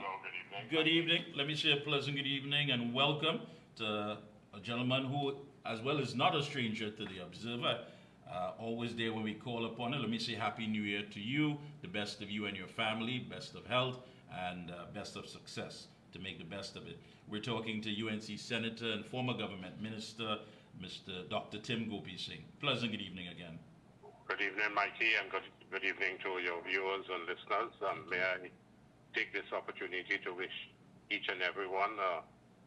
Hello, good evening. Good evening. Let me say a pleasant good evening and welcome to a gentleman who, as well, is not a stranger to the Observer. Always there when we call upon it. Let me say Happy New Year to you, the best of you and your family, best of health, and best of success to make the best of it. We're talking to UNC Senator and former government minister, Mr. Dr. Goopesingh. Pleasant good evening again. Good evening, Mikey, and good evening to your viewers and listeners. May I take this opportunity to wish each and everyone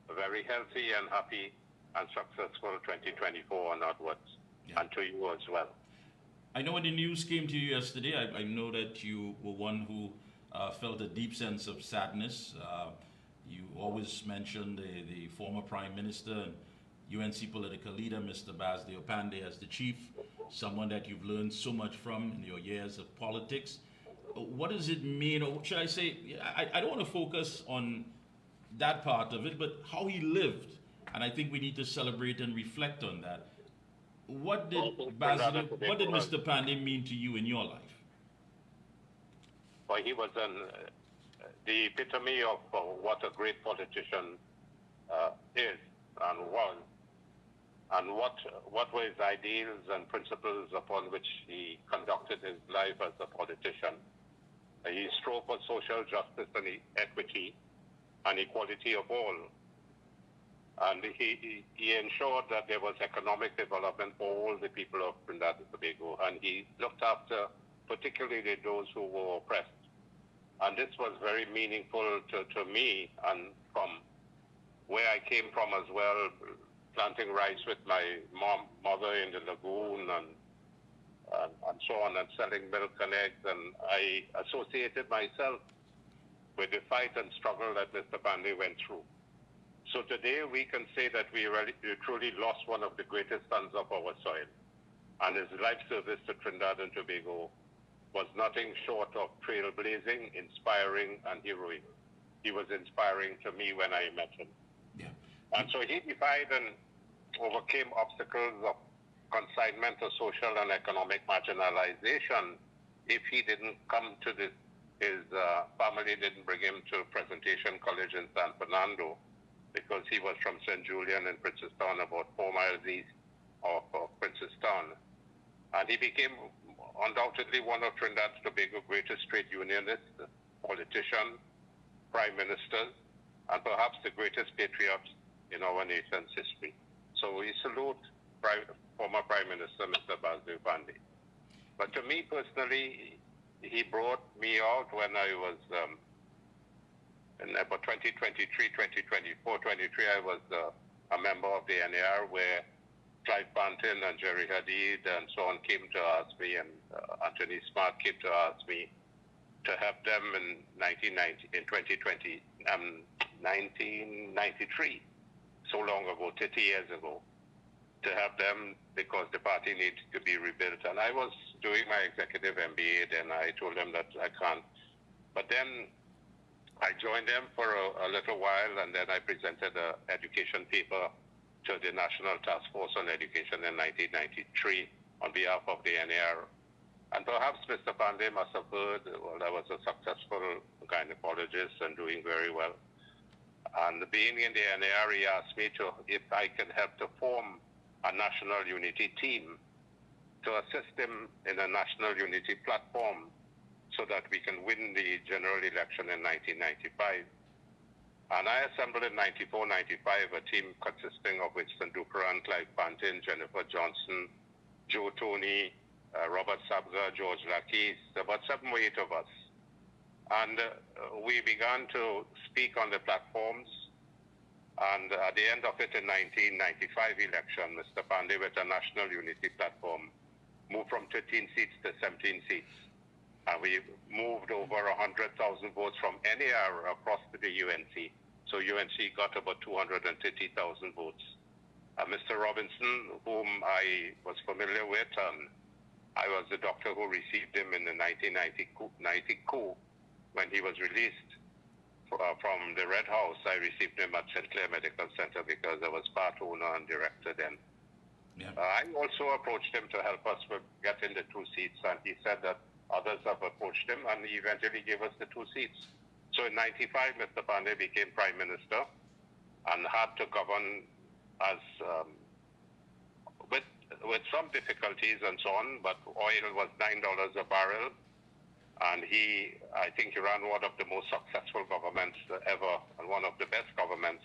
a very healthy and happy and successful 2024 and onwards, and to you as well. I know when the news came to you yesterday, I know that you were one who felt a deep sense of sadness. You always mentioned the former Prime Minister and UNC political leader, Mr. Basdeo Panday, as the chief, someone that you've learned so much from in your years of politics. What does it mean, or should I say, I don't want to focus on that part of it, but how he lived. And I think we need to celebrate and reflect on that. What did Mr. Panday mean to you in your life? Well, he was the epitome of what a great politician is and was, and what were his ideals and principles upon which he conducted his life as a politician. He strove for social justice and equity and equality of all. And he ensured that there was economic development for all the people of Trinidad and Tobago. And he looked after particularly those who were oppressed. And this was very meaningful to me, and from where I came from as well, planting rice with my mother in the lagoon and so on, and selling milk and eggs. And I associated myself with the fight and struggle that Mr. Panday went through. So today we can say that we truly lost one of the greatest sons of our soil. And his life service to Trinidad and Tobago was nothing short of trailblazing, inspiring, and heroic. He was inspiring to me when I met him. Yeah. And so he defied and overcame obstacles of consignment to social and economic marginalization. If he didn't come to his family didn't bring him to Presentation College in San Fernando, because he was from St. Julian in Princestown, about 4 miles east of Princestown. And he became undoubtedly one of Trinidad and Tobago's greatest trade unionists, politician, prime ministers, and perhaps the greatest patriot in our nation's history. So we salute former Prime Minister, Mr. Basdeo Panday. But to me personally, he brought me out when I was in about 2023, 2024, 23, I was a member of the NAR, where Clive Banton and Jerry Hadid and so on came to ask me, and Anthony Smart came to ask me to help them in 1993, so long ago, 30 years ago, to help them because the party needs to be rebuilt. And I was doing my executive MBA, then I told them that I can't. But then I joined them for a little while, and then I presented an education paper to the National Task Force on Education in 1993 on behalf of the NAR. And perhaps Mr. Panday must have heard, well, I was a successful gynecologist and doing very well. And being in the NAR, he asked me if I can help to form a national unity team to assist him in a national unity platform so that we can win the general election in 1995. And I assembled in 94, 95 a team consisting of Winston Duperan, Clive Banton, Jennifer Johnson, Joe Tony, Robert Sabga, George Lakis, about 7 or 8 of us. And we began to speak on the platforms. And at the end of it, in 1995 election, Mr. Panday, with a national unity platform, moved from 13 seats to 17 seats. And we moved over 100,000 votes from NAR across to the UNC. So UNC got about 230,000 votes. Mr. Robinson, whom I was familiar with, I was the doctor who received him in the 1990 coup when he was released from the Red House. I received him at St. Clair Medical Center because I was part owner and director then. Yeah. I also approached him to help us with getting the 2 seats, and he said that others have approached him, and he eventually gave us the 2 seats. So So in 95, Mr. Panday became Prime Minister and had to govern as with some difficulties and so on, but oil was $9 a barrel, and I think he ran one of the most successful governments ever, and one of the best governments.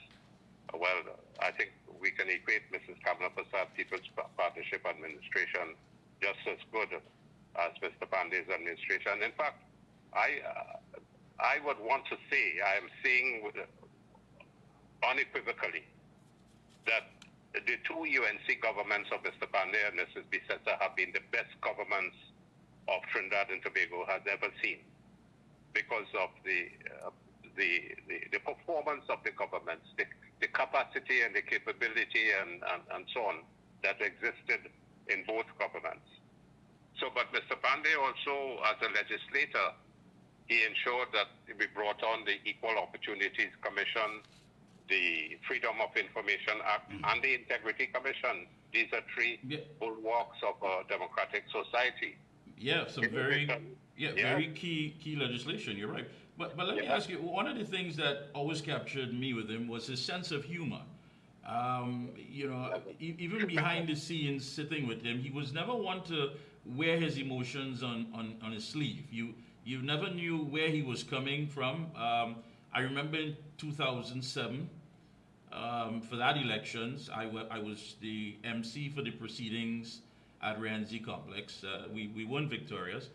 Well, I think we can equate Mrs. Kamala Prasad People's Partnership Administration just as good as Mr. Panday's administration. In fact, I would want to say, I am saying unequivocally that the two UNC governments of Mr. Panday and Mrs. Bissetta have been the best governments of Trinidad and Tobago has ever seen, because of the performance of the governments, the capacity and the capability and so on that existed in both governments. So, but Mr. Panday also, as a legislator, he ensured that we brought on the Equal Opportunities Commission, the Freedom of Information Act, and the Integrity Commission. These are three bulwarks of a democratic society. Yeah, some very key legislation. You're right. But let me ask you, one of the things that always captured me with him was his sense of humor. Even behind the scenes, sitting with him, he was never one to wear his emotions on his sleeve. You never knew where he was coming from. I remember in 2007, for that elections, I was the MC for the proceedings at Ramsey Complex. We weren't victorious,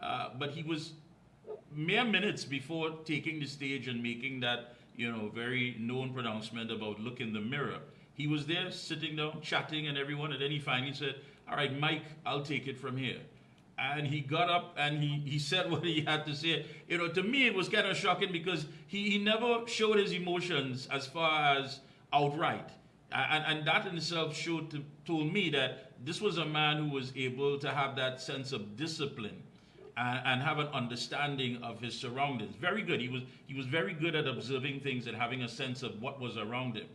but he was mere minutes before taking the stage and making that very known pronouncement about look in the mirror. He was there sitting down, chatting and everyone, and then he finally said, "All right, Mike, I'll take it from here." And he got up and he said what he had to say. To me, it was kind of shocking because he never showed his emotions as far as outright. And that in itself told me that this was a man who was able to have that sense of discipline and have an understanding of his surroundings. Very good. He was very good at observing things and having a sense of what was around him.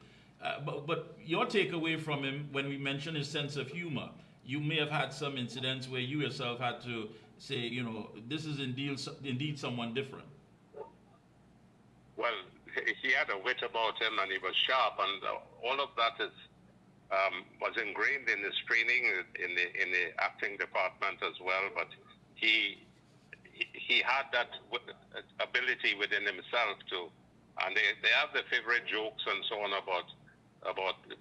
But your takeaway from him, when we mention his sense of humor, you may have had some incidents where you yourself had to say, this is indeed someone different. Well, he had a wit about him, and he was sharp, and all of that was ingrained in his training in the acting department as well. But he had that ability within himself and they have the favorite jokes and so on about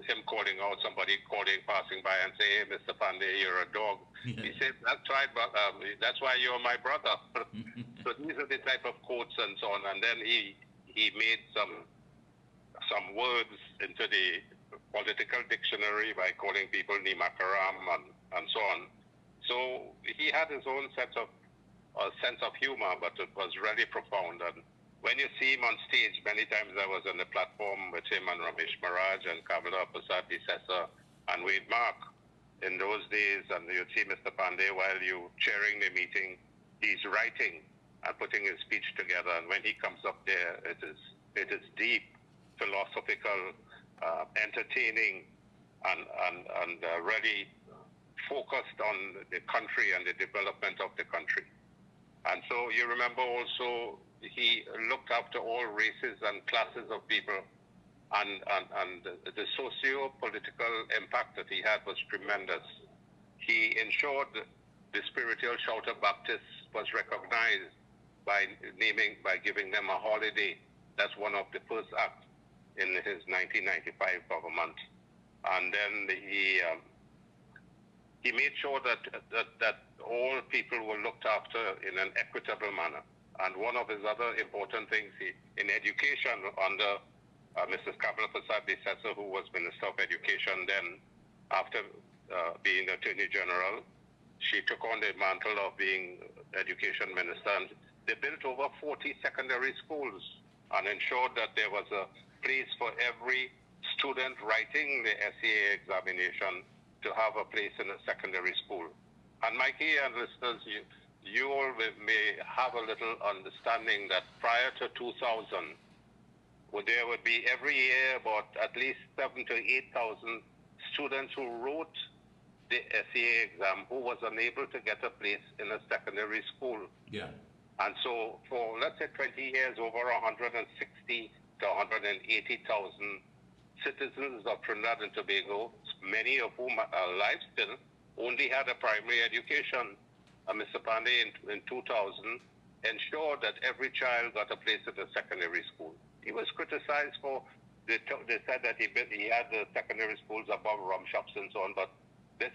him calling out somebody passing by and say, "Hey, Mr. Panday, you're a dog." Yeah. He said, "That's right, but that's why you're my brother." So these are the type of quotes and so on. And then he made some words into the political dictionary by calling people Nimakaram and so on. So he had his own sense of humor, but it was really profound. And when you see him on stage, many times I was on the platform with him and Ramesh Maharaj and Kamala Prasad Bissetta and Wade Mark in those days, and you'd see Mr. Panday while you chairing the meeting, he's writing and putting his speech together. And when he comes up there, it is deep, philosophical, entertaining, and really focused on the country and the development of the country. And so you remember also he looked after all races and classes of people, and the socio-political impact that he had was tremendous. He ensured the spiritual Shouter Baptists was recognized by giving them a holiday. That's one of the first acts in his 1995 government. And then he made sure that all people were looked after in an equitable manner. And one of his other important things, in education, under Mrs. Kamala Prasad Bissetta, who was Minister of Education then, after being Attorney General, she took on the mantle of being Education Minister. And they built over 40 secondary schools and ensured that there was a place for every student writing the SAA examination to have a place in a secondary school. And Mikey and listeners, you all may have a little understanding that prior to 2000, there would be every year about at least 7,000 to 8,000 students who wrote the SAA exam who was unable to get a place in a secondary school. Yeah. And so for, let's say, 20 years, over 160 to 180,000 citizens of Trinidad and Tobago, many of whom are alive still, only had a primary education. Mr. Panday in 2000 ensured that every child got a place at the secondary school. He was criticized for, they said that he had the secondary schools above rum shops and so on, but that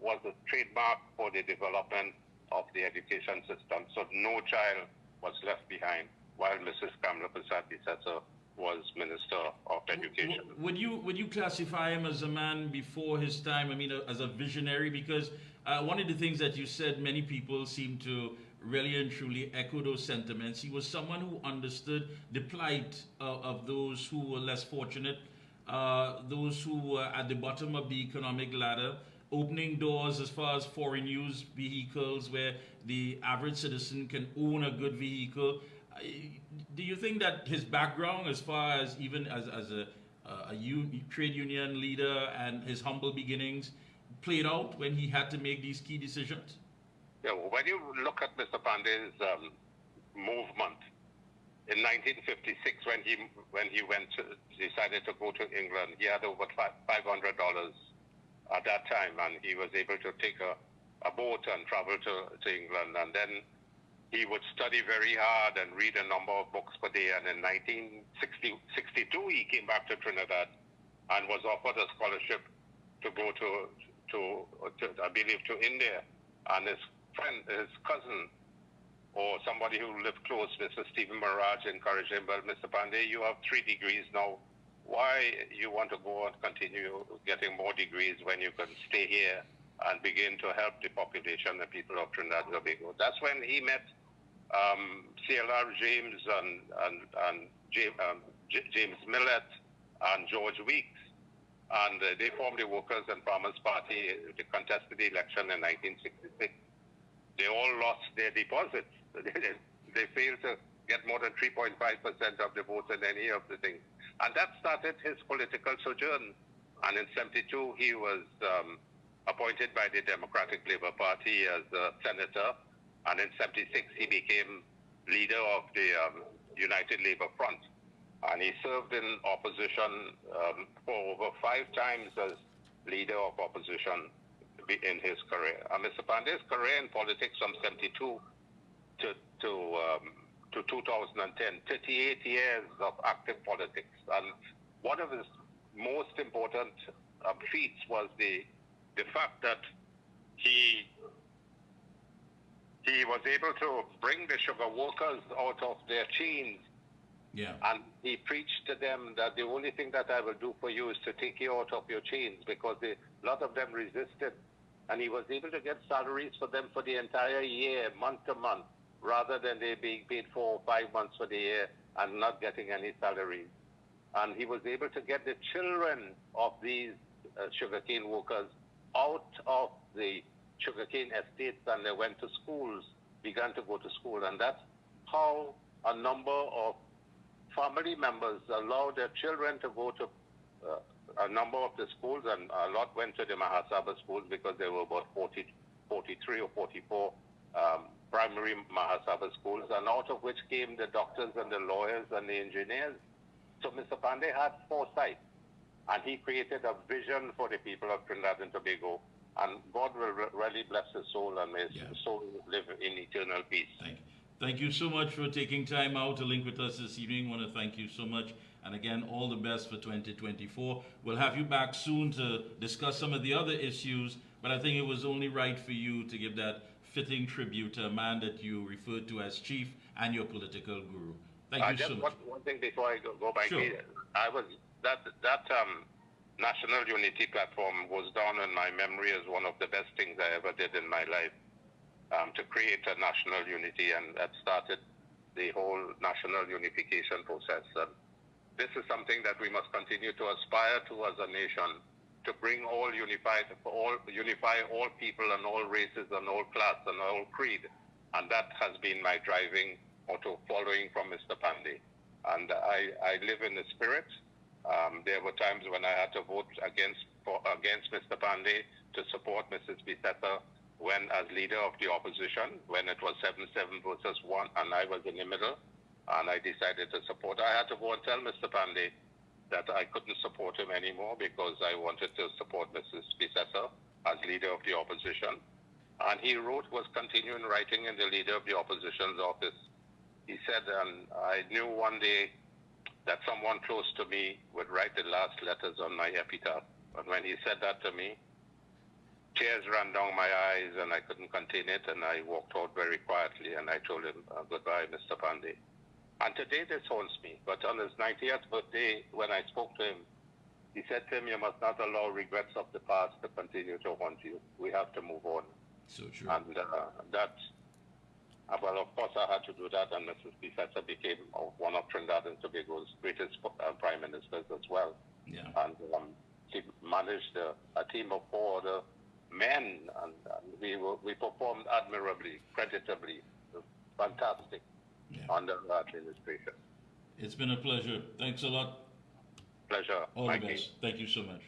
was a trademark for the development of the education system. So no child was left behind while Mrs. Kamla Prasad Bisasa was Minister of Education. Would you classify him as a man before his time? I mean, as a visionary? Because one of the things that you said, many people seem to really and truly echo those sentiments. He was someone who understood the plight of those who were less fortunate, those who were at the bottom of the economic ladder, opening doors as far as foreign use vehicles where the average citizen can own a good vehicle. Do you think that his background, as far as even as a trade union leader and his humble beginnings, played out when he had to make these key decisions? Yeah, when you look at Mr. Panday's movement in 1956, when he decided to go to England, he had over $500 at that time, and he was able to take a boat and travel to England, and then he would study very hard and read a number of books per day. And in 1962, he came back to Trinidad and was offered a scholarship to go to I believe, to India. And his friend, his cousin, or somebody who lived close, Mr. Stephen Maraj, encouraged him, well, Mr. Panday, you have 3 degrees now. Why you want to go and continue getting more degrees when you can stay here and begin to help the population, the people of Trinidad and Tobago? That's when he met CLR James and James Millett and George Weeks, and they formed the Workers and Farmers Party. They contested the election in 1966. They all lost their deposits. They failed to get more than 3.5% of the votes in any of the things. And that started his political sojourn. And in 72, he was appointed by the Democratic Labour Party as a senator. And in 76, he became leader of the United Labour Front. And he served in opposition for over 5 times as leader of opposition in his career. Mr. Panday's career in politics from 72 to 2010, 38 years of active politics. And one of his most important feats was the fact that he was able to bring the sugar workers out of their chains. Yeah. And he preached to them that the only thing that I will do for you is to take you out of your chains, because a lot of them resisted. And he was able to get salaries for them for the entire year, month to month, rather than they being paid 4 or 5 months for the year and not getting any salaries. And he was able to get the children of these sugarcane workers out of the sugarcane estates, and they went to schools, began to go to school. And that's how a number of family members allowed their children to go to a number of the schools, and a lot went to the Mahasabha schools because there were about 43 or 44 primary Mahasabha schools, and out of which came the doctors and the lawyers and the engineers. So Mr. Panday had foresight, and he created a vision for the people of Trinidad and Tobago, and God will really bless his soul, and may his soul live in eternal peace. Thank you so much for taking time out to link with us this evening. I want to thank you so much. And again, all the best for 2024. We'll have you back soon to discuss some of the other issues, but I think it was only right for you to give that fitting tribute to a man that you referred to as chief and your political guru. Thank you so much. One thing before I go back, sure. that National Unity platform goes down in my memory as one of the best things I ever did in my life, to create a national unity, and that started the whole national unification process. And this is something that we must continue to aspire to as a nation, to bring unify all people and all races and all class and all creed. And that has been my driving motto, following from Mr. Panday. And I live in the spirit. There were times when I had to vote against Mr. Panday to support Mrs. Bisetta, when, as leader of the opposition, when it was 7-7 versus 1, and I was in the middle, and I decided to support. I had to go and tell Mr. Panday that I couldn't support him anymore because I wanted to support Mrs. Bissessar as leader of the opposition. And he was continuing writing in the leader of the opposition's office. He said, and I knew one day that someone close to me would write the last letters on my epitaph. And when he said that to me, tears ran down my eyes and I couldn't contain it, and I walked out very quietly and I told him, goodbye, Mr. Panday. And today this haunts me, but on his 90th birthday, when I spoke to him, he said to him, you must not allow regrets of the past to continue to haunt you. We have to move on. So true. And well, of course I had to do that, and Mrs. Bissessar became one of Trinidad and Tobago's greatest prime ministers as well. Yeah. And she managed a team of 4 other men, and we performed admirably, creditably, fantastic under her administration. It's been a pleasure. Thanks a lot. Pleasure. All the Mikey. best. Thank you so much.